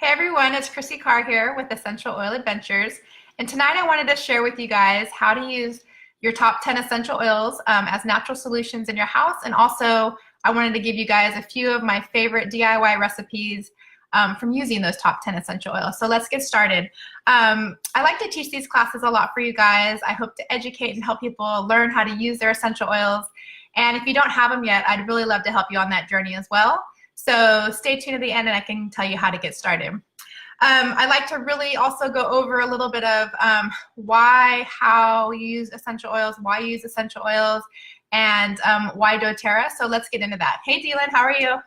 Hey everyone, it's Chrissy Carr here with Essential Oil Adventures. And tonight I wanted to share with you guys how to use your top 10 essential oils as natural solutions in your house. And also I wanted to give you guys a few of my favorite DIY recipes from using those top 10 essential oils. So let's get started. I like to teach these classes a lot for you guys. I hope to educate and help people learn how to use their essential oils. And if you don't have them yet, I'd really love to help you on that journey as well. So stay tuned to the end and I can tell you how to get started. I like to really also go over a little bit of how you use essential oils, why you use essential oils, and why doTERRA. So let's get into that. Hey Dylan, how are you?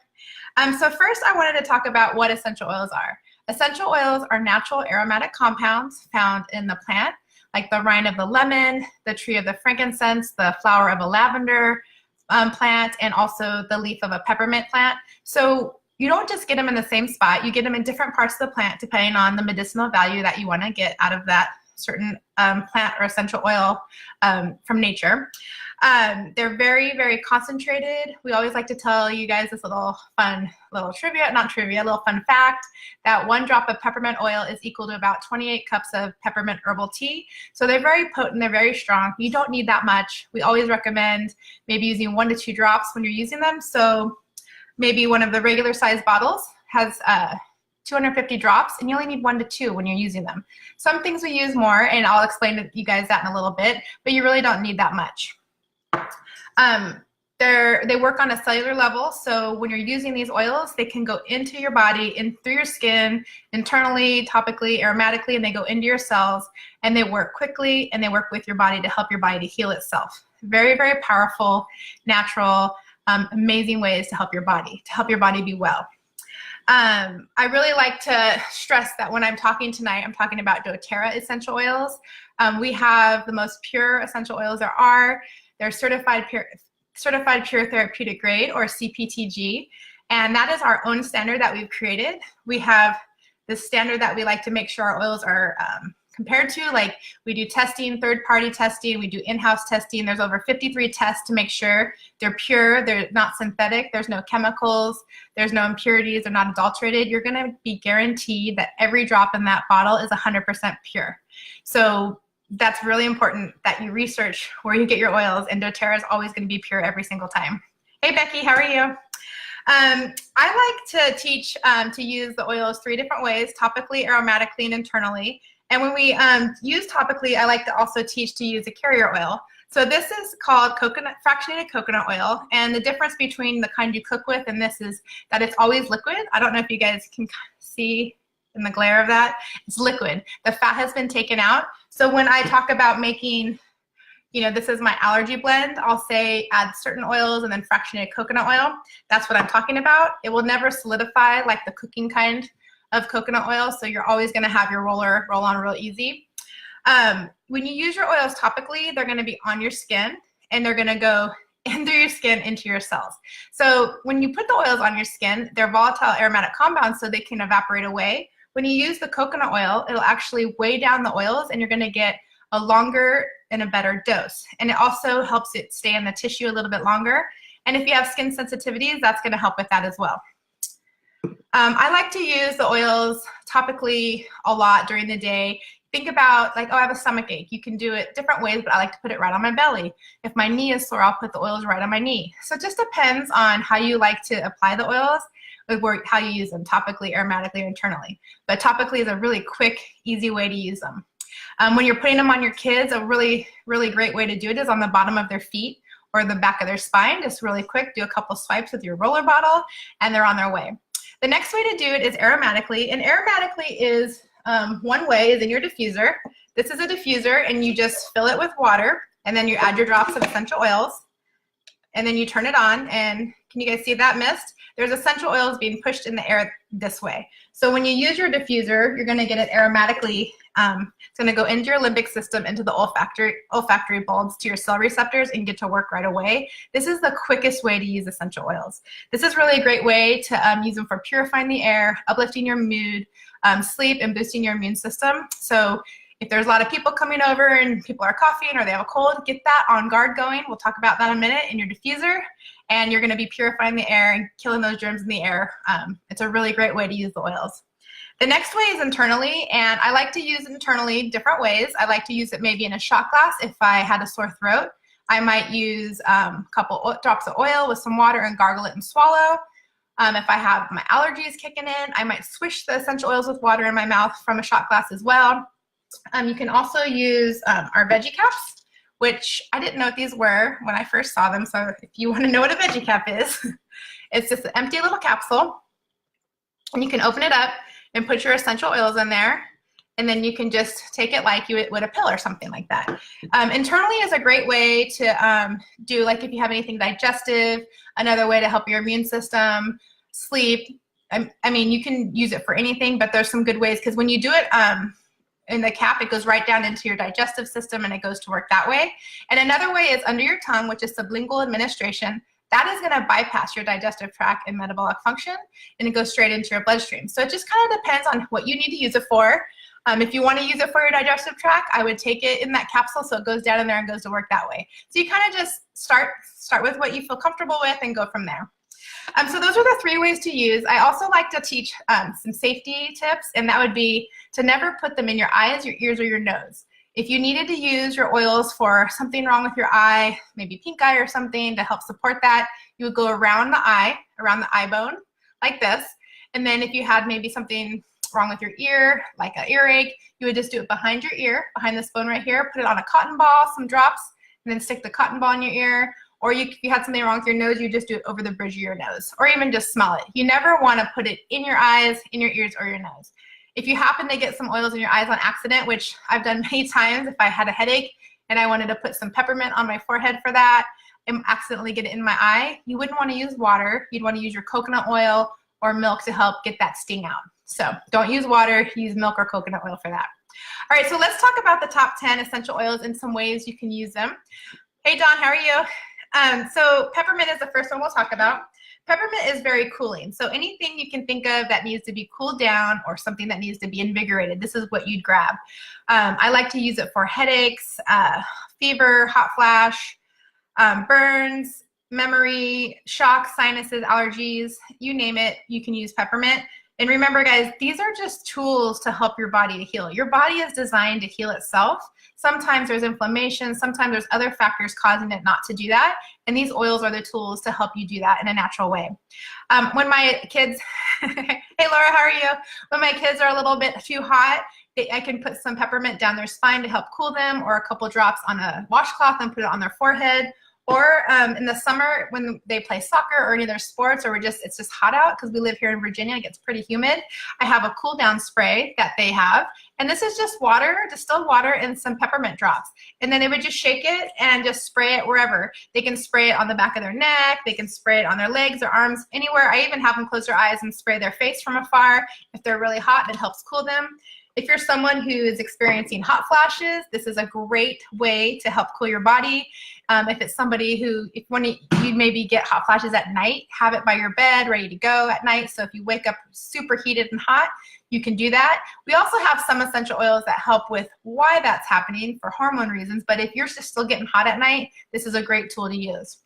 So first I wanted to talk about what essential oils are. Essential oils are natural aromatic compounds found in the plant, like the rind of the lemon, the tree of the frankincense, the flower of a lavender plant, and also the leaf of a peppermint plant. So you don't just get them in the same spot, you get them in different parts of the plant depending on the medicinal value that you want to get out of that certain plant or essential oil from nature. They're very, very concentrated. We always like to tell you guys this little fun little fact that 1 drop of peppermint oil is equal to about 28 cups of peppermint herbal tea. So they're very potent, they're very strong. You don't need that much. We always recommend maybe using 1 to 2 drops when you're using them. So maybe one of the regular size bottles has 250 drops and you only need 1 to 2 when you're using them. Some things we use more and I'll explain to you guys that in a little bit, but you really don't need that much. They work on a cellular level, so when you're using these oils, they can go into your body, in through your skin, internally, topically, aromatically, and they go into your cells, and they work quickly, and they work with your body to help your body to heal itself. Very, very powerful, natural, amazing ways to help your body be well. I really like to stress that when I'm talking tonight, I'm talking about doTERRA essential oils. We have the most pure essential oils there are. They're certified pure therapeutic grade, or CPTG, and that is our own standard that we've created. We have this standard that we like to make sure our oils are compared to. Like, we do testing, third-party testing, we do in-house testing. There's over 53 tests to make sure they're pure, they're not synthetic, there's no chemicals, there's no impurities, they're not adulterated. You're going to be guaranteed that every drop in that bottle is 100% pure. So that's really important that you research where you get your oils, and doTERRA is always going to be pure every single time. Hey Becky, how are you? I like to teach to use the oils 3 different ways: topically, aromatically, and internally. And when we use topically, I like to also teach to use a carrier oil. So this is called fractionated coconut oil, and the difference between the kind you cook with and this is that it's always liquid. I don't know if you guys can see in the glare of that. It's liquid. The fat has been taken out. So when I talk about making, this is my allergy blend, I'll say add certain oils and then fractionated coconut oil. That's what I'm talking about. It will never solidify like the cooking kind of coconut oil, so you're always going to have your roll on real easy. When you use your oils topically, they're going to be on your skin and they're going to go in through your skin into your cells. So when you put the oils on your skin, they're volatile aromatic compounds, so they can evaporate away. When you use the coconut oil, it'll actually weigh down the oils and you're going to get a longer and a better dose. And it also helps it stay in the tissue a little bit longer. And if you have skin sensitivities, that's going to help with that as well. I like to use the oils topically a lot during the day. Think about, like, oh, I have a stomach ache. You can do it different ways, but I like to put it right on my belly. If my knee is sore, I'll put the oils right on my knee. So it just depends on how you like to apply the oils, with how you use them, topically, aromatically, or internally. But topically is a really quick, easy way to use them. When you're putting them on your kids, a really, really great way to do it is on the bottom of their feet or the back of their spine. Just really quick, do a couple swipes with your roller bottle, and they're on their way. The next way to do it is aromatically, and aromatically is one way is in your diffuser. This is a diffuser, and you just fill it with water, and then you add your drops of essential oils, and then you turn it on, and can you guys see that mist? There's essential oils being pushed in the air this way. So when you use your diffuser, you're going to get it aromatically. It's going to go into your limbic system, into the olfactory bulbs, to your cell receptors, and get to work right away. This is the quickest way to use essential oils. This is really a great way to use them for purifying the air, uplifting your mood, sleep, and boosting your immune system. So if there's a lot of people coming over and people are coughing or they have a cold, get that on guard going. We'll talk about that in a minute in your diffuser. and you're going to be purifying the air and killing those germs in the air. It's a really great way to use the oils. The next way is internally, and I like to use it internally different ways. I like to use it maybe in a shot glass if I had a sore throat. I might use a couple drops of oil with some water and gargle it and swallow. If I have my allergies kicking in, I might swish the essential oils with water in my mouth from a shot glass as well. You can also use our veggie caps, which I didn't know what these were when I first saw them. So if you want to know what a veggie cap is, it's just an empty little capsule. And you can open it up and put your essential oils in there. And then you can just take it like you would a pill or something like that. Internally is a great way to do, like if you have anything digestive, another way to help your immune system, sleep. I mean, you can use it for anything, but there's some good ways, because when you do it in the cap, it goes right down into your digestive system and it goes to work that way. And another way is under your tongue, which is sublingual administration. That is going to bypass your digestive tract and metabolic function, and it goes straight into your bloodstream. So it just kind of depends on what you need to use it for. If you want to use it for your digestive tract, I would take it in that capsule so it goes down in there and goes to work that way. So you kind of just start with what you feel comfortable with and go from there. So those are the 3 ways to use. I also like to teach some safety tips, and that would be to never put them in your eyes, your ears, or your nose. If you needed to use your oils for something wrong with your eye, maybe pink eye or something to help support that, you would go around the eye bone like this. And then if you had maybe something wrong with your ear, like an earache, you would just do it behind your ear, behind this bone right here, put it on a cotton ball, some drops, and then stick the cotton ball in your ear. Or if you had something wrong with your nose, you just do it over the bridge of your nose, or even just smell it. You never want to put it in your eyes, in your ears, or your nose. If you happen to get some oils in your eyes on accident, which I've done many times if I had a headache and I wanted to put some peppermint on my forehead for that and accidentally get it in my eye, you wouldn't want to use water. You'd want to use your coconut oil or milk to help get that sting out. So don't use water, use milk or coconut oil for that. All right, so let's talk about the top 10 essential oils and some ways you can use them. Hey, Dawn, how are you? So peppermint is the first one we'll talk about. Peppermint is very cooling. So anything you can think of that needs to be cooled down or something that needs to be invigorated, this is what you'd grab. I like to use it for headaches, fever, hot flash, burns, memory, shock, sinuses, allergies, you name it, you can use peppermint. And remember, guys, these are just tools to help your body to heal. Your body is designed to heal itself. Sometimes there's inflammation. Sometimes there's other factors causing it not to do that. And these oils are the tools to help you do that in a natural way. When my kids, hey, Laura, how are you? When my kids are a little bit too hot, I can put some peppermint down their spine to help cool them, or a couple drops on a washcloth and put it on their forehead. Or in the summer when they play soccer or any of their sports, or it's just hot out because we live here in Virginia, it gets pretty humid. I have a cool down spray that they have. And this is just water, distilled water, and some peppermint drops. And then they would just shake it and just spray it wherever. They can spray it on the back of their neck. They can spray it on their legs, their arms, anywhere. I even have them close their eyes and spray their face from afar. If they're really hot, it helps cool them. If you're someone who is experiencing hot flashes, this is a great way to help cool your body. If it's somebody who, when you maybe get hot flashes at night, have it by your bed, ready to go at night. So if you wake up super heated and hot, you can do that. We also have some essential oils that help with why that's happening for hormone reasons. But if you're just still getting hot at night, this is a great tool to use.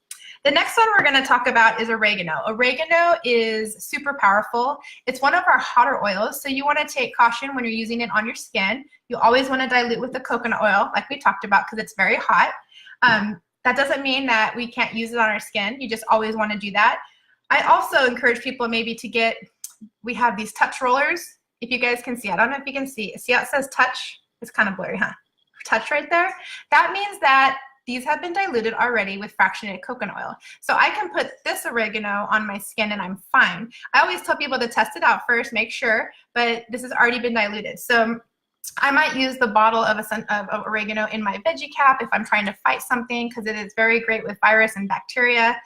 The next one we're going to talk about is oregano. Oregano is super powerful. It's one of our hotter oils, so you want to take caution when you're using it on your skin. You always want to dilute with the coconut oil, like we talked about, because it's very hot. That doesn't mean that we can't use it on our skin. You just always want to do that. I also encourage people maybe to get, we have these touch rollers. If you guys can see, I don't know if you can see. See how it says touch? It's kind of blurry, huh? Touch right there. That means that these have been diluted already with fractionated coconut oil. So I can put this oregano on my skin and I'm fine. I always tell people to test it out first, make sure, but this has already been diluted. So I might use the bottle of oregano in my veggie cap if I'm trying to fight something, because it is very great with virus and bacteria,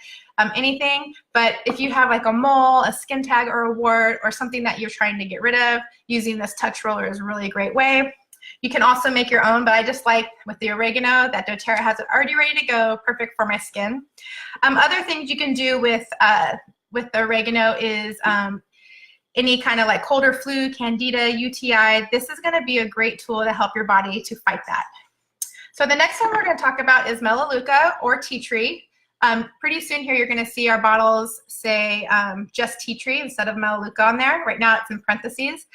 anything. But if you have like a mole, a skin tag, or a wart, or something that you're trying to get rid of, using this touch roller is a really great way. You can also make your own, but I just like with the oregano that doTERRA has it already ready to go, perfect for my skin. Other things you can do with the oregano is any kind of like cold or flu, candida, UTI. This is going to be a great tool to help your body to fight that. So the next one we're going to talk about is melaleuca or tea tree. Pretty soon here, you're going to see our bottles say just tea tree instead of Melaleuca on there. Right now, it's in parentheses.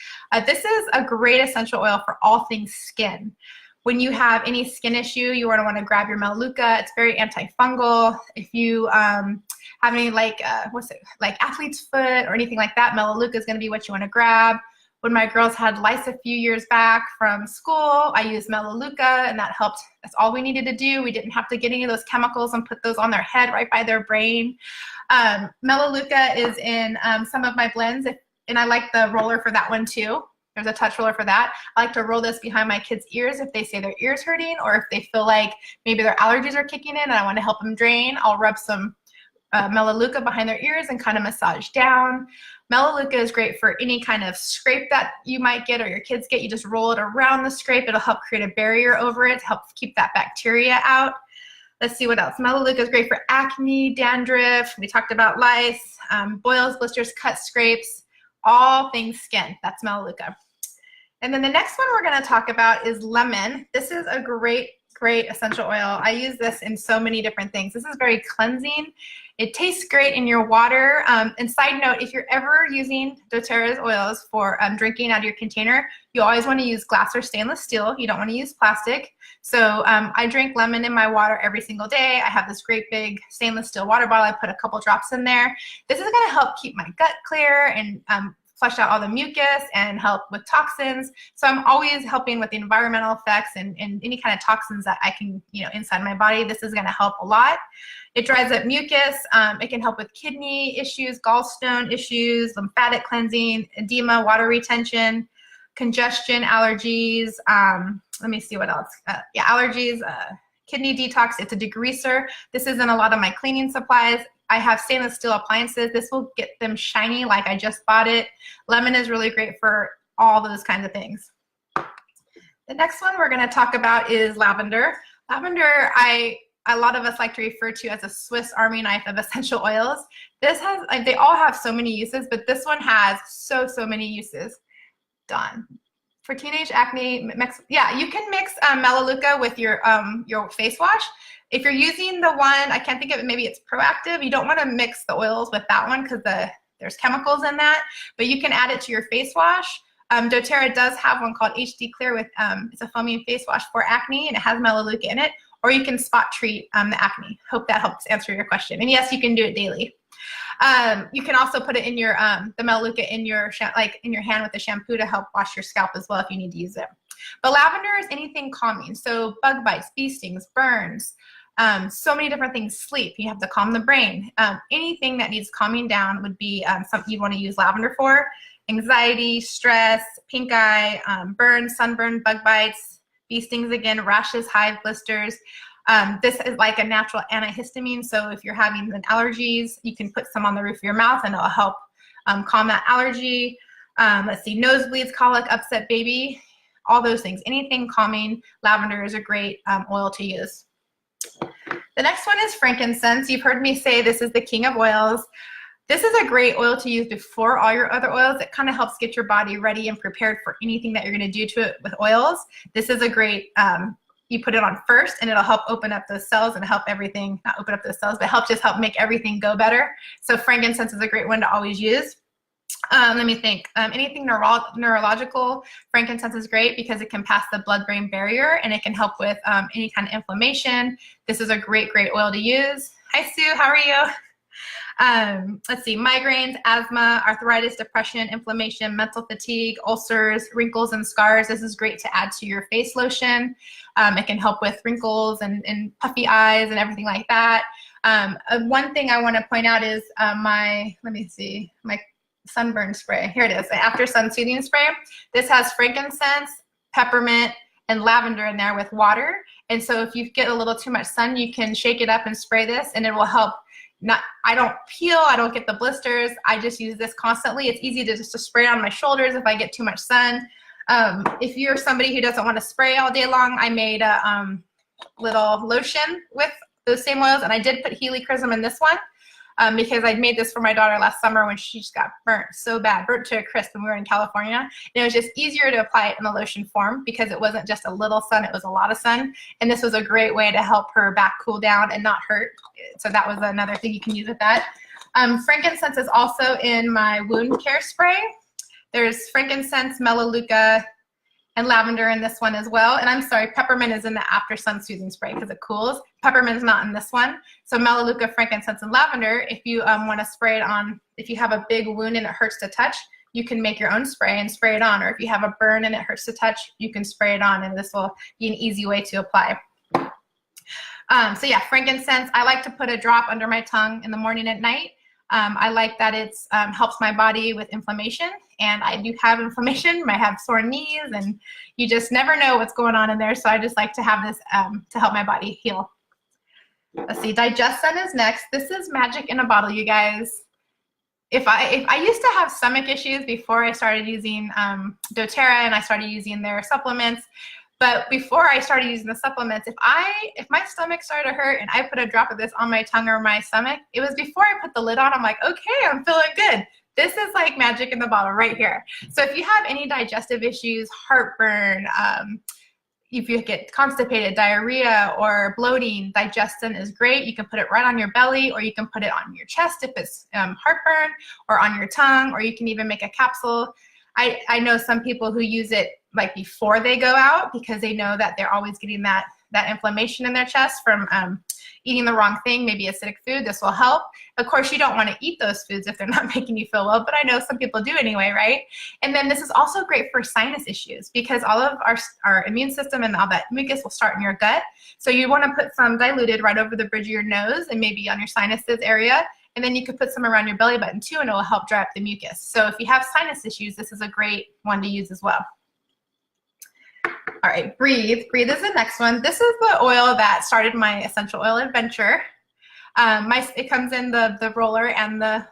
This is a great essential oil for all things skin. When you have any skin issue, you want to grab your Melaleuca. It's very antifungal. If you have any like athlete's foot or anything like that, Melaleuca is going to be what you want to grab. When my girls had lice a few years back from school, I used Melaleuca, and that helped. That's all we needed to do. We didn't have to get any of those chemicals and put those on their head right by their brain. Melaleuca is in some of my blends, and I like the roller for that one too. There's a touch roller for that. I like to roll this behind my kids' ears if they say their ears hurting, or if they feel like maybe their allergies are kicking in and I want to help them drain. I'll rub some Melaleuca behind their ears and kind of massage down. Melaleuca is great for any kind of scrape that you might get or your kids get. You just roll it around the scrape. It'll help create a barrier over it to help keep that bacteria out. Let's see what else. Melaleuca is great for acne, dandruff. We talked about lice, boils, blisters, cuts, scrapes, all things skin. That's Melaleuca. And then the next one we're going to talk about is lemon. This is a great essential oil. I use this in so many different things. This is very cleansing. It tastes great in your water. And side note, if you're ever using doTERRA's oils for drinking out of your container, you always want to use glass or stainless steel. You don't want to use plastic. So I drink lemon in my water every single day. I have this great big stainless steel water bottle. I put a couple drops in there. This is going to help keep my gut clear and flush out all the mucus and help with toxins. So I'm always helping with the environmental effects and any kind of toxins that I can, inside my body. This is going to help a lot. It dries up mucus. It can help with kidney issues, gallstone issues, lymphatic cleansing, edema, water retention, congestion, allergies. Let me see what else. Allergies, kidney detox. It's a degreaser. This is in a lot of my cleaning supplies. I have stainless steel appliances. This will get them shiny like I just bought it. Lemon is really great for all those kinds of things. The next one we're going to talk about is lavender. Lavender, a lot of us like to refer to as a Swiss Army knife of essential oils. They all have so many uses, but this one has so many uses. Done. For teenage acne, you can mix Melaleuca with your face wash. If you're using the one, I can't think of it, maybe it's Proactive, you don't want to mix the oils with that one because there's chemicals in that, but you can add it to your face wash. doTERRA does have one called HD Clear with, it's a foaming face wash for acne, and it has Melaleuca in it, or you can spot treat the acne. Hope that helps answer your question. And yes, you can do it daily. You can also put it in your the Melaleuca in your hand with the shampoo to help wash your scalp as well if you need to use it. But lavender is anything calming. So bug bites, bee stings, burns, so many different things. Sleep, you have to calm the brain. Anything that needs calming down would be something you'd want to use lavender for. Anxiety, stress, pink eye, burns, sunburn, bug bites, bee stings again, rashes, hives, blisters. This is like a natural antihistamine, so if you're having allergies, you can put some on the roof of your mouth and it'll help calm that allergy. Let's see, nosebleeds, colic, upset baby, all those things. Anything calming, lavender is a great oil to use. The next one is frankincense. You've heard me say this is the king of oils. This is a great oil to use before all your other oils. It kind of helps get your body ready and prepared for anything that you're going to do to it with oils. This is a great you put it on first and it'll help open up those cells and help everything, not open up those cells, but help make everything go better. So frankincense is a great one to always use. Let me think. Anything neurological, frankincense is great because it can pass the blood-brain barrier and it can help with any kind of inflammation. This is a great oil to use. Hi, Sue. How are you? Let's see. Migraines, asthma, arthritis, depression, inflammation, mental fatigue, ulcers, wrinkles, and scars. This is great to add to your face lotion. It can help with wrinkles and puffy eyes and everything like that. One thing I want to point out is my sunburn spray. Here it is, the After Sun Soothing Spray. This has frankincense, peppermint, and lavender in there with water. And so if you get a little too much sun, you can shake it up and spray this and it will help. I don't peel, I don't get the blisters. I just use this constantly. It's easy to just spray on my shoulders if I get too much sun. If you're somebody who doesn't want to spray all day long, I made a little lotion with those same oils, and I did put helichrysum in this one. because I made this for my daughter last summer when she just got burnt so bad, burnt to a crisp when we were in California. And it was just easier to apply it in the lotion form because it wasn't just a little sun, it was a lot of sun. And this was a great way to help her back cool down and not hurt. So that was another thing you can use with that. Frankincense is also in my wound care spray. There's frankincense, melaleuca, and lavender in this one as well. And I'm sorry, peppermint is in the after sun soothing spray because it cools. Peppermint is not in this one. So melaleuca, frankincense, and lavender, if you want to spray it on, if you have a big wound and it hurts to touch, you can make your own spray and spray it on. Or if you have a burn and it hurts to touch, you can spray it on, and this will be an easy way to apply. So yeah, frankincense, I like to put a drop under my tongue in the morning and at night. I like that it helps my body with inflammation, and I do have inflammation. I have sore knees, and you just never know what's going on in there, so I just like to have this to help my body heal. Let's see, Digessun is next. This is magic in a bottle, you guys. If I used to have stomach issues before I started using doTERRA and I started using their supplements. But before I started using the supplements, if my stomach started to hurt and I put a drop of this on my tongue or my stomach, it was before I put the lid on. I'm like, okay, I'm feeling good. This is like magic in the bottle right here. So if you have any digestive issues, heartburn, if you get constipated, diarrhea, or bloating, Digessun is great. You can put it right on your belly, or you can put it on your chest if it's heartburn, or on your tongue, or you can even make a capsule. I know some people who use it like before they go out because they know that they're always getting that inflammation in their chest from eating the wrong thing, maybe acidic food. This will help. Of course, you don't want to eat those foods if they're not making you feel well, but I know some people do anyway, right? And then this is also great for sinus issues because all of our immune system and all that mucus will start in your gut. So you want to put some diluted right over the bridge of your nose and maybe on your sinuses area. And then you could put some around your belly button too, and it will help dry up the mucus. So if you have sinus issues, this is a great one to use as well. All right, Breathe. Breathe is the next one. This is the oil that started my essential oil adventure. It comes in the roller and the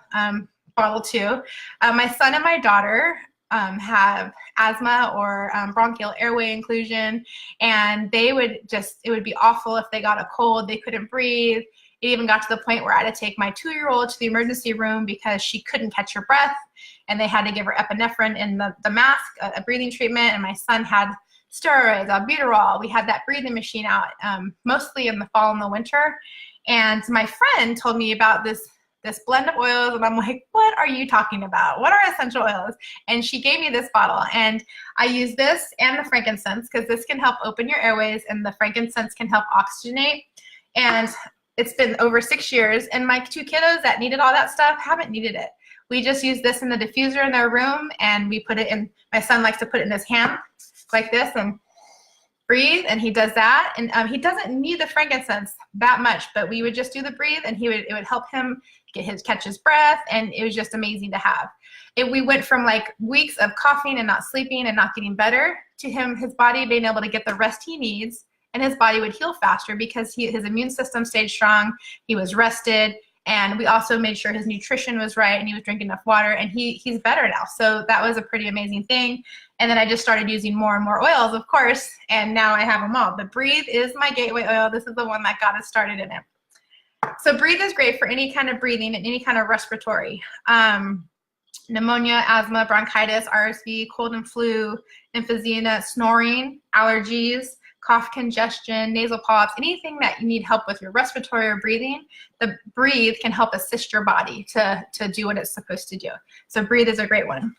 bottle too. My son and my daughter have asthma or bronchial airway occlusion, and it would be awful if they got a cold, they couldn't breathe. It even got to the point where I had to take my 2-year-old to the emergency room because she couldn't catch her breath, and they had to give her epinephrine in the mask, a breathing treatment, and my son had steroids, albuterol. We had that breathing machine out mostly in the fall and the winter. And my friend told me about this blend of oils, and I'm like, what are you talking about? What are essential oils? And she gave me this bottle, and I use this and the frankincense because this can help open your airways, and the frankincense can help oxygenate. And it's been over 6 years, and my 2 kiddos that needed all that stuff haven't needed it. We just use this in the diffuser in their room, and we put it in, my son likes to put it in his hand like this and breathe, and he does that. And he doesn't need the frankincense that much, but we would just do the breathe, and it would help him catch his breath, and it was just amazing to have. We went from like weeks of coughing and not sleeping and not getting better to his body being able to get the rest he needs, and his body would heal faster because his immune system stayed strong, he was rested, and we also made sure his nutrition was right and he was drinking enough water, and he's better now. So that was a pretty amazing thing. And then I just started using more and more oils, of course, and now I have them all. But Breathe is my gateway oil. This is the one that got us started in it. So Breathe is great for any kind of breathing and any kind of respiratory. Pneumonia, asthma, bronchitis, RSV, cold and flu, emphysema, snoring, allergies, cough, congestion, nasal polyps, anything that you need help with your respiratory or breathing, the Breathe can help assist your body to do what it's supposed to do. So Breathe is a great one.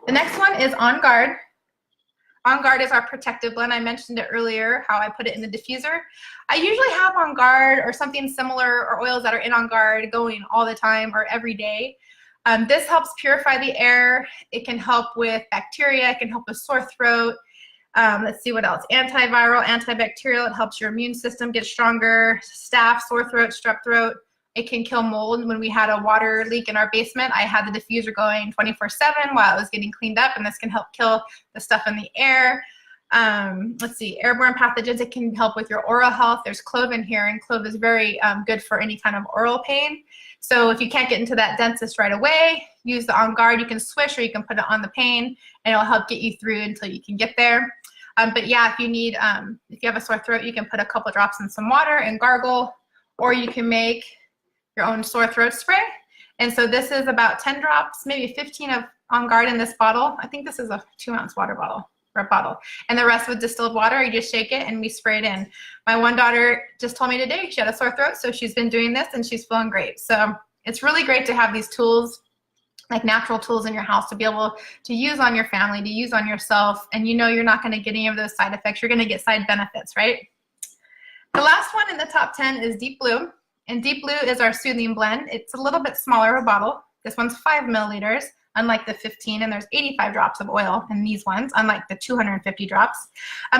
The next one is On Guard. On Guard is our protective blend. I mentioned it earlier, how I put it in the diffuser. I usually have On Guard or something similar, or oils that are in On Guard going all the time or every day. This helps purify the air. It can help with bacteria. It can help with sore throat. Let's see what else. Antiviral, antibacterial. It helps your immune system get stronger. Staph, sore throat, strep throat. It can kill mold. When we had a water leak in our basement, I had the diffuser going 24/7 while it was getting cleaned up, and this can help kill the stuff in the air. Let's see, airborne pathogens. It can help with your oral health. There's clove in here, and clove is very good for any kind of oral pain. So if you can't get into that dentist right away, use the On Guard. You can swish or you can put it on the pain, and it'll help get you through until you can get there. But yeah, if you have a sore throat, you can put a couple drops in some water and gargle, or you can make your own sore throat spray. And so this is about 10 drops, maybe 15 of On Guard in this bottle. I think this is a 2-ounce water bottle. Or a bottle, and the rest with distilled water. You just shake it and we spray it in. My one daughter just told me today she had a sore throat, so she's been doing this and she's feeling great. So it's really great to have these tools, like natural tools in your house, to be able to use on your family, to use on yourself, and you know you're not going to get any of those side effects. You're going to get side benefits, right? The last one in the top 10 is Deep Blue, and Deep Blue is our soothing blend. It's a little bit smaller of a bottle. This one's 5 milliliters. Unlike the 15, and there's 85 drops of oil in these ones, unlike the 250 drops.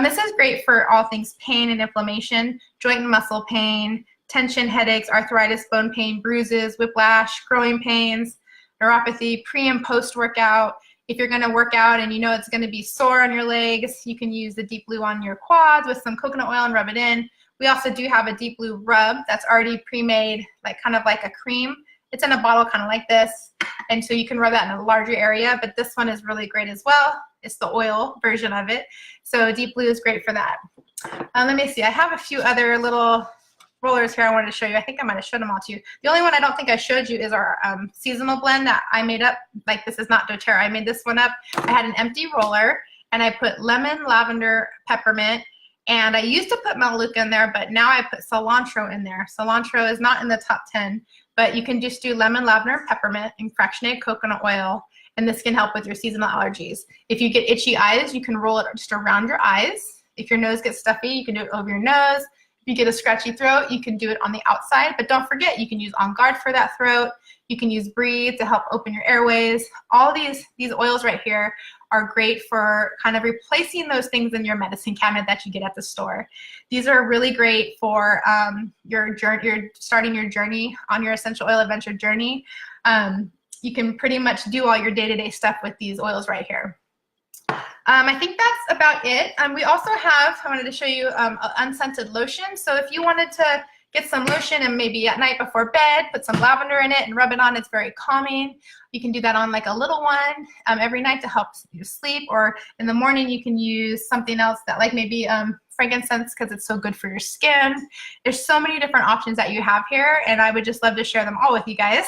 This is great for all things pain and inflammation, joint and muscle pain, tension, headaches, arthritis, bone pain, bruises, whiplash, growing pains, neuropathy, pre and post workout. If you're gonna work out and you know it's gonna be sore on your legs, you can use the Deep Blue on your quads with some coconut oil and rub it in. We also do have a Deep Blue rub that's already pre-made, like kind of like a cream. It's in a bottle kind of like this, and so you can rub that in a larger area, but this one is really great as well. It's the oil version of it. So Deep Blue is great for that. Let me see, I have a few other little rollers here I wanted to show you. I think I might have showed them all to you. The only one I don't think I showed you is our seasonal blend that I made up. Like, this is not doTERRA, I made this one up. I had an empty roller and I put lemon, lavender, peppermint, and I used to put Melaleuca in there, but now I put cilantro in there. Cilantro is not in the top 10, but you can just do lemon, lavender, peppermint, and fractionated coconut oil, and this can help with your seasonal allergies. If you get itchy eyes, you can roll it just around your eyes. If your nose gets stuffy, you can do it over your nose. If you get a scratchy throat, you can do it on the outside, but don't forget, you can use On Guard for that throat. You can use Breathe to help open your airways. All these oils right here are great for kind of replacing those things in your medicine cabinet that you get at the store. These are really great for you're starting your journey on your essential oil adventure journey. You can pretty much do all your day-to-day stuff with these oils right here. I think that's about it. We also have, I wanted to show you unscented lotion. So if you wanted to get some lotion and maybe at night before bed, put some lavender in it and rub it on. It's very calming. You can do that on like a little one every night to help you sleep, or in the morning you can use something else that like maybe frankincense, because it's so good for your skin. There's so many different options that you have here, and I would just love to share them all with you guys.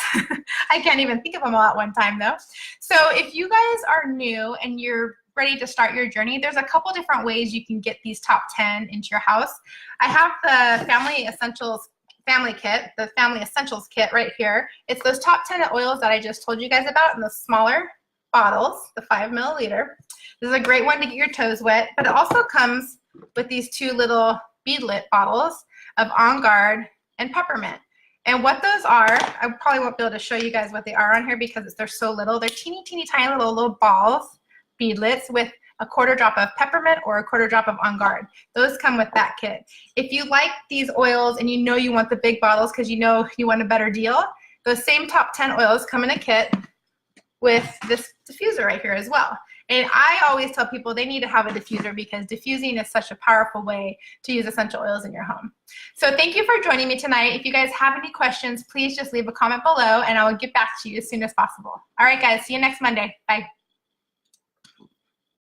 I can't even think of them all at one time though. So if you guys are new and you're ready to start your journey, there's a couple different ways you can get these top 10 into your house. I have the Family Essentials Family Kit, the Family Essentials Kit right here. It's those top 10 oils that I just told you guys about in the smaller bottles, the 5 milliliter. This is a great one to get your toes wet, but it also comes with these 2 little beadlet bottles of On Guard and peppermint. And what those are, I probably won't be able to show you guys what they are on here because they're so little. They're teeny, teeny, tiny little balls, beadlets with a 1/4 drop of peppermint or a 1/4 drop of On Guard. Those come with that kit. If you like these oils and you know you want the big bottles because you know you want a better deal, those same top 10 oils come in a kit with this diffuser right here as well. And I always tell people they need to have a diffuser because diffusing is such a powerful way to use essential oils in your home. So thank you for joining me tonight. If you guys have any questions, please just leave a comment below and I will get back to you as soon as possible. All right, guys, see you next Monday. Bye.